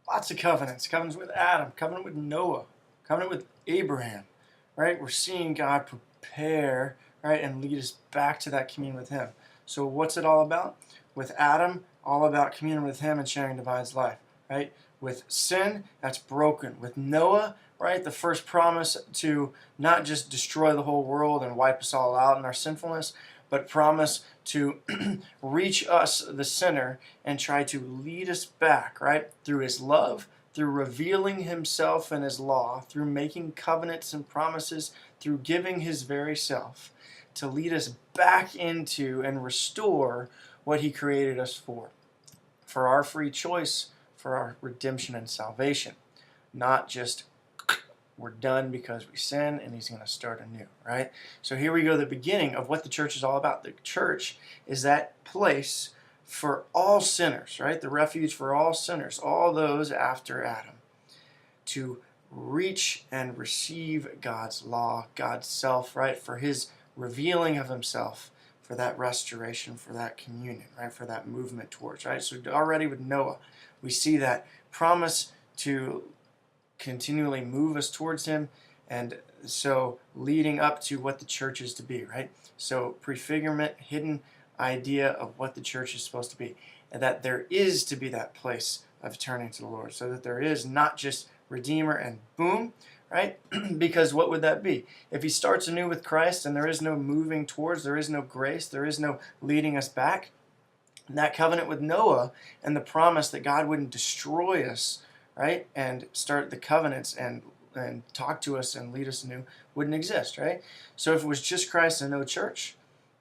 Lots of covenants. Covenants with Adam, covenant with Noah, covenant with Abraham, right? We're seeing God prepare, right, and lead us back to that communion with him. So what's it all about? With Adam, all about communion with him and sharing divine's life, right? With sin, that's broken. With Noah, right, the first promise to not just destroy the whole world and wipe us all out in our sinfulness, but promise to reach us, the sinner, and try to lead us back, right, through his love, through revealing himself and his law, through making covenants and promises, through giving his very self, to lead us back into and restore what he created us for our free choice, for our redemption and salvation, not just we're done because we sin and he's going to start anew, right? So here we go, the beginning of what the church is all about. The church is that place for all sinners, right? The refuge for all sinners, all those after Adam, to reach and receive God's law, God's self, right? For his revealing of himself, for that restoration, for that communion, right? For that movement towards, right? So already with Noah, we see that promise to continually move us towards him, and so leading up to what the church is to be, right? So prefigurement, hidden idea of what the church is supposed to be, and that there is to be that place of turning to the Lord, so that there is not just Redeemer and boom, right? Because what would that be? If he starts anew with Christ and there is no moving towards, there is no grace, there is no leading us back, that covenant with Noah and the promise that God wouldn't destroy us, right, and start the covenants and talk to us and lead us anew wouldn't exist, right? So if it was just Christ and no church,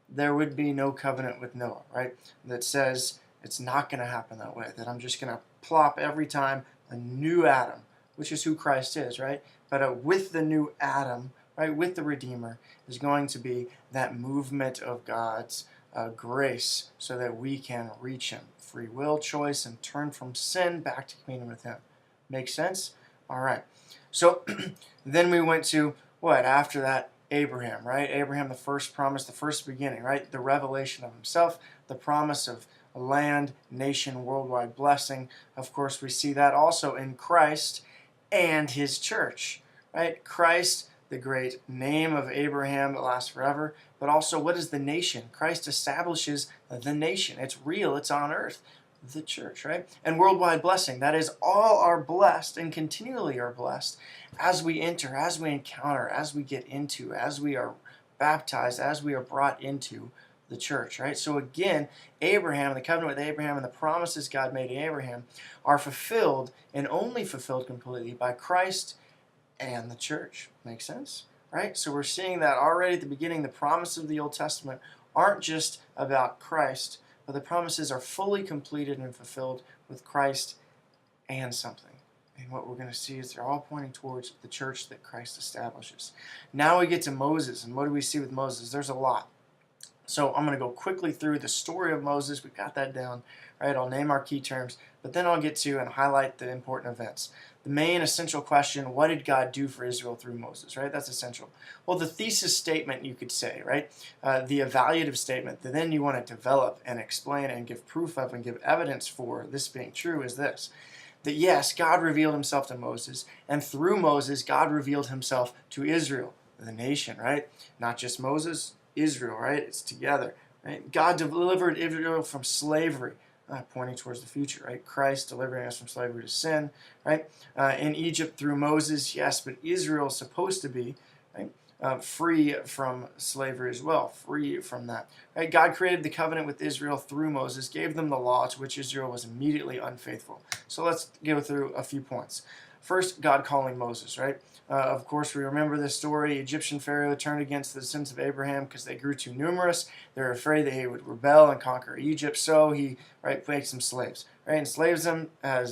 there would be no covenant with Noah, right? That says it's not going to happen that way, that I'm just going to plop every time a new Adam, which is who Christ is, right? But with the new Adam, right, with the Redeemer, is going to be that movement of God's grace so that we can reach him. Free will, choice, and turn from sin back to communion with him. Make sense? All right. So then we went to what? After that, Abraham, right? Abraham, the first promise, the first beginning, right? The revelation of himself, the promise of a land, nation, worldwide blessing. Of course, we see that also in Christ and his church, right? Christ, the great name of Abraham that lasts forever, but also what is the nation? Christ establishes the nation. It's real, it's on earth. The church, right? And worldwide blessing, that is, all are blessed and continually are blessed as we enter, as we encounter, as we get into, as we are baptized, as we are brought into the church, right? So again, Abraham, the covenant with Abraham and the promises God made to Abraham are fulfilled and only fulfilled completely by Christ and the church. Make sense? Right? So we're seeing that already at the beginning. The promises of the Old Testament aren't just about Christ, but the promises are fully completed and fulfilled with Christ and something. And what we're going to see is they're all pointing towards the church that Christ establishes. Now we get to Moses, and what do we see with Moses? There's a lot. So I'm going to go quickly through the story of Moses. We've got that down. Right? I'll name our key terms, but then I'll get to and highlight the important events. The main essential question, what did God do for Israel through Moses, right? That's essential. Well, the thesis statement, you could say, right? The evaluative statement that then you want to develop and explain and give proof of and give evidence for this being true is this. That yes, God revealed himself to Moses, and through Moses, God revealed himself to Israel, the nation, right? Not just Moses, Israel, right? It's together, right? God delivered Israel from slavery, pointing towards the future, right? Christ delivering us from slavery to sin, right? In Egypt through Moses, yes, but Israel is supposed to be, right? Free from slavery as well, free from that. Right? God created the covenant with Israel through Moses, gave them the law to which Israel was immediately unfaithful. So let's go through a few points. First, God calling Moses, right? Of course, we remember this story. Egyptian Pharaoh turned against the descendants of Abraham because they grew too numerous. They were afraid that he would rebel and conquer Egypt, so he, right, makes them slaves, right? Enslaves them,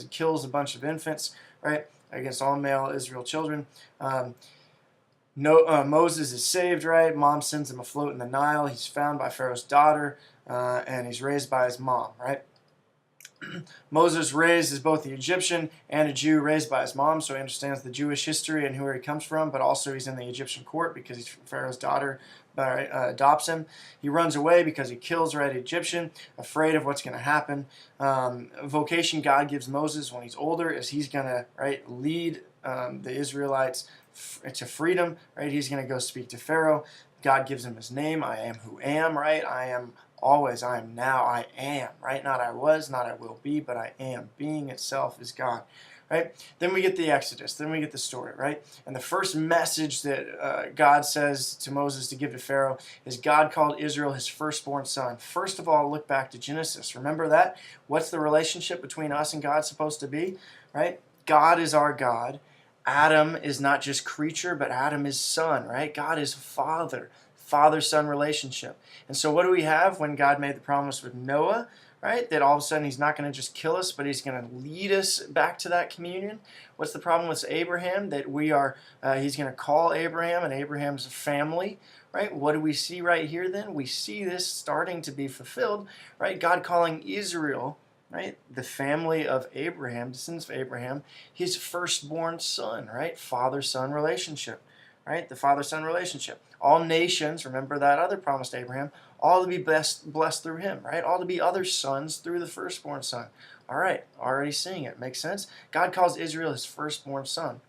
kills a bunch of infants, right, against all male Israel children. Moses is saved, right? Mom sends him afloat in the Nile. He's found by Pharaoh's daughter, and he's raised by his mom, right? Moses raised as both the Egyptian and a Jew raised by his mom, so he understands the Jewish history and who he comes from, but also he's in the Egyptian court because he's Pharaoh's daughter, adopts him. He runs away because he kills the red Egyptian, afraid of what's going to happen. Vocation God gives Moses when he's older is he's going to lead the Israelites to freedom. Right, he's going to go speak to Pharaoh. God gives him his name. I am who am. Right, I am always. I am now. I am. Right, not I was, not I will be, but I am. Being itself is God. Right? Then we get the Exodus. Then we get the story, right? And the first message that God says to Moses to give to Pharaoh is God called Israel his firstborn son. First of all, look back to Genesis. Remember that? What's the relationship between us and God supposed to be? Right? God is our God. Adam is not just creature, but Adam is son, right? God is father. Father-son relationship. And so what do we have when God made the promise with Noah? Right? That all of a sudden he's not going to just kill us, but he's going to lead us back to that communion. What's the problem with Abraham? That he's going to call Abraham and Abraham's family. Right? What do we see right here then? We see this starting to be fulfilled. Right? God calling Israel, right, the family of Abraham, descendants of Abraham, his firstborn son. Right? Father-son relationship. Right? The father-son relationship. All nations, remember that other promise to Abraham, all to be blessed through him, right? All to be other sons through the firstborn son. All right, already seeing it. Makes sense? God calls Israel his firstborn son.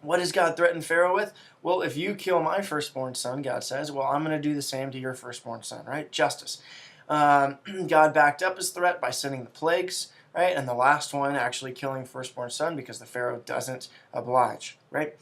What does God threaten Pharaoh with? Well, if you kill my firstborn son, God says, well, I'm going to do the same to your firstborn son, right? Justice. God backed up his threat by sending the plagues, right? And the last one actually killing firstborn son because the Pharaoh doesn't oblige, right?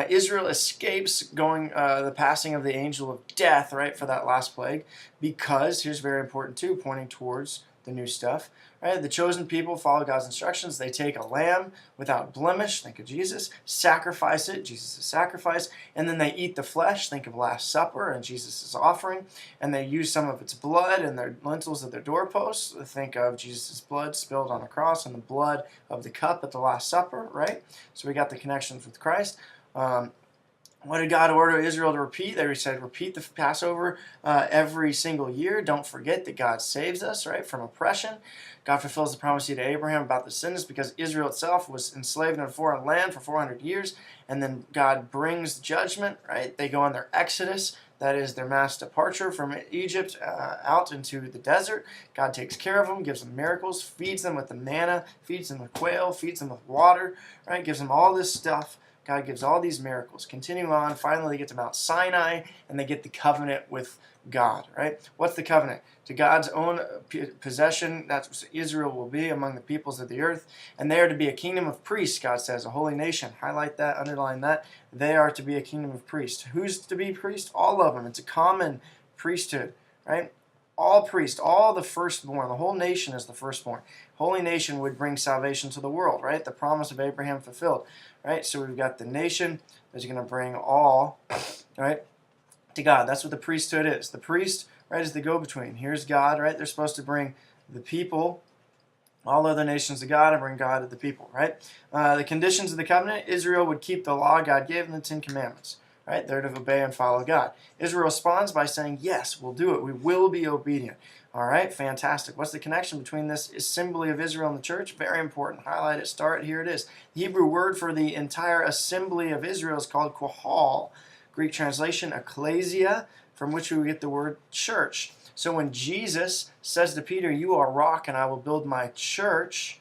Israel escapes the passing of the angel of death, right, for that last plague because, here's very important too, pointing towards the new stuff, right? The chosen people follow God's instructions. They take a lamb without blemish, think of Jesus, sacrifice it, Jesus' sacrifice, and then they eat the flesh, think of Last Supper and Jesus' offering, and they use some of its blood and their lintels of their doorposts, think of Jesus' blood spilled on the cross and the blood of the cup at the Last Supper, right? So we got the connections with Christ. What did God order Israel to repeat? They said, repeat the Passover every single year. Don't forget that God saves us, right, from oppression. God fulfills the promise to Abraham about the descendants because Israel itself was enslaved in a foreign land for 400 years. And then God brings judgment, right? They go on their exodus. That is their mass departure from Egypt out into the desert. God takes care of them, gives them miracles, feeds them with the manna, feeds them with quail, feeds them with water, right? Gives them all this stuff. God gives all these miracles. Continuing on, finally they get to Mount Sinai and they get the covenant with God, right? What's the covenant? To God's own possession, that's what Israel will be among the peoples of the earth. And they are to be a kingdom of priests, God says, a holy nation. Highlight that, underline that. They are to be a kingdom of priests. Who's to be priest? All of them. It's a common priesthood, right? All priests, all the firstborn, the whole nation is the firstborn. Holy nation would bring salvation to the world, right? The promise of Abraham fulfilled, right? So we've got the nation that's going to bring all, right, to God. That's what the priesthood is. The priest, right, is the go-between. Here's God, right? They're supposed to bring the people, all other nations to God, and bring God to the people, right? The conditions of the covenant, Israel would keep the law God gave them, the Ten Commandments. Right? They're to obey and follow God. Israel responds by saying, yes, we'll do it. We will be obedient. All right, fantastic. What's the connection between this assembly of Israel and the church? Very important. Highlight it, start, here it is. The Hebrew word for the entire assembly of Israel is called kohal. Greek translation, ecclesia, from which we get the word church. So when Jesus says to Peter, you are rock and I will build my church,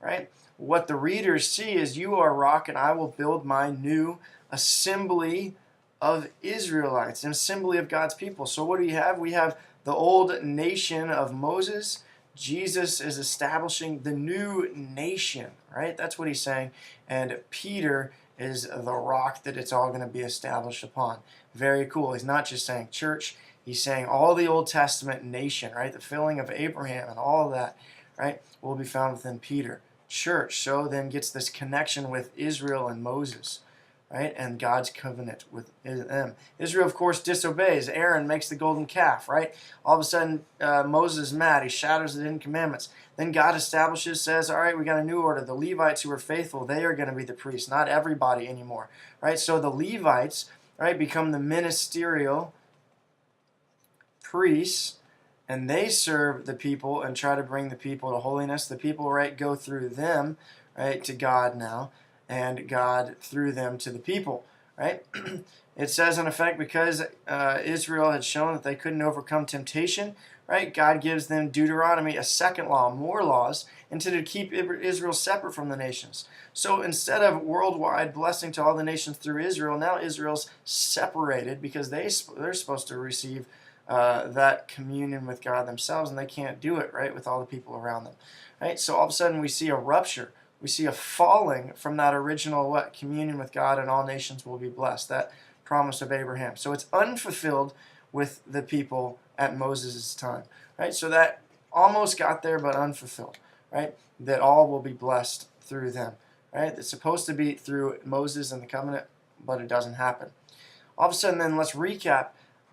right? What the readers see is you are rock and I will build my new assembly of Israelites, an assembly of God's people. So what do we have? We have the old nation of Moses. Jesus is establishing the new nation, right? That's what he's saying. And Peter is the rock that it's all going to be established upon. Very cool. He's not just saying church. He's saying all the Old Testament nation, right? The filling of Abraham and all of that, right, will be found within Peter. Church, so then gets this connection with Israel and Moses, right? And God's covenant with them. Israel, of course, disobeys. Aaron makes the golden calf, right? All of a sudden, Moses is mad. He shatters the Ten Commandments. Then God establishes, says, all right, we got a new order. The Levites who are faithful, they are going to be the priests, not everybody anymore, right? So the Levites, right, become the ministerial priests, and they serve the people and try to bring the people to holiness. The people, right, go through them, right, to God now, and God through them to the people, right? It says, in effect, because Israel had shown that they couldn't overcome temptation, right? God gives them Deuteronomy, a second law, more laws, intended to keep Israel separate from the nations. So instead of worldwide blessing to all the nations through Israel, now Israel's separated because they're supposed to receive that communion with God themselves, and they can't do it, right, with all the people around them, right? So all of a sudden we see a rupture. We see a falling from that original communion with God, and all nations will be blessed. That promise of Abraham. So it's unfulfilled with the people at Moses' time, right? So that almost got there, but unfulfilled, right? That all will be blessed through them, right? It's supposed to be through Moses and the covenant, but it doesn't happen. All of a sudden, then let's recap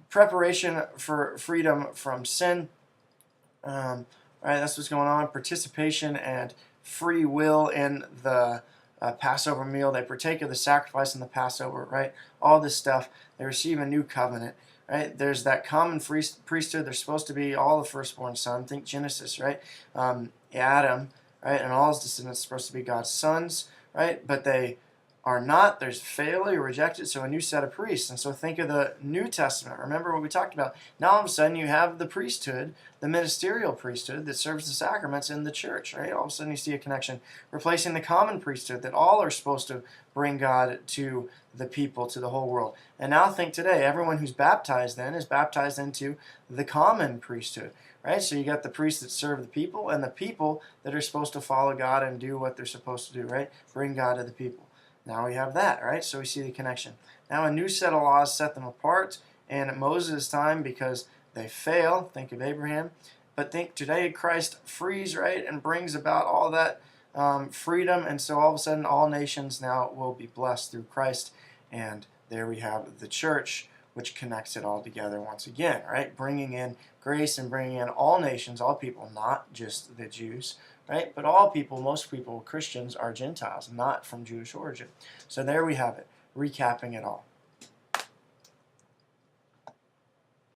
preparation for freedom from sin. Right, that's what's going on. Participation and free will in the Passover meal. They partake of the sacrifice in the Passover, right? All this stuff. They receive a new covenant, right? There's that common priesthood. They're supposed to be all the firstborn son. Think Genesis, right? Adam, right? And all his descendants are supposed to be God's sons, right? But they are not. There's failure, rejected, so a new set of priests. And so think of the New Testament. Remember what we talked about. Now all of a sudden you have the priesthood, the ministerial priesthood that serves the sacraments in the church, right? All of a sudden you see a connection, replacing the common priesthood that all are supposed to bring God to the people, to the whole world. And now think today, everyone who's baptized then is baptized into the common priesthood, right? So you got the priests that serve the people and the people that are supposed to follow God and do what they're supposed to do, right? Bring God to the people. Now we have that, right? So we see the connection. Now a new set of laws set them apart in Moses' time because they fail. Think of Abraham. But think today Christ frees, right, and brings about all that freedom. And so all of a sudden all nations now will be blessed through Christ. And there we have the church, which connects it all together once again, right? Bringing in grace and bringing in all nations, all people, not just the Jews, right? But all people, most people, Christians, are Gentiles, not from Jewish origin. So there we have it, recapping it all.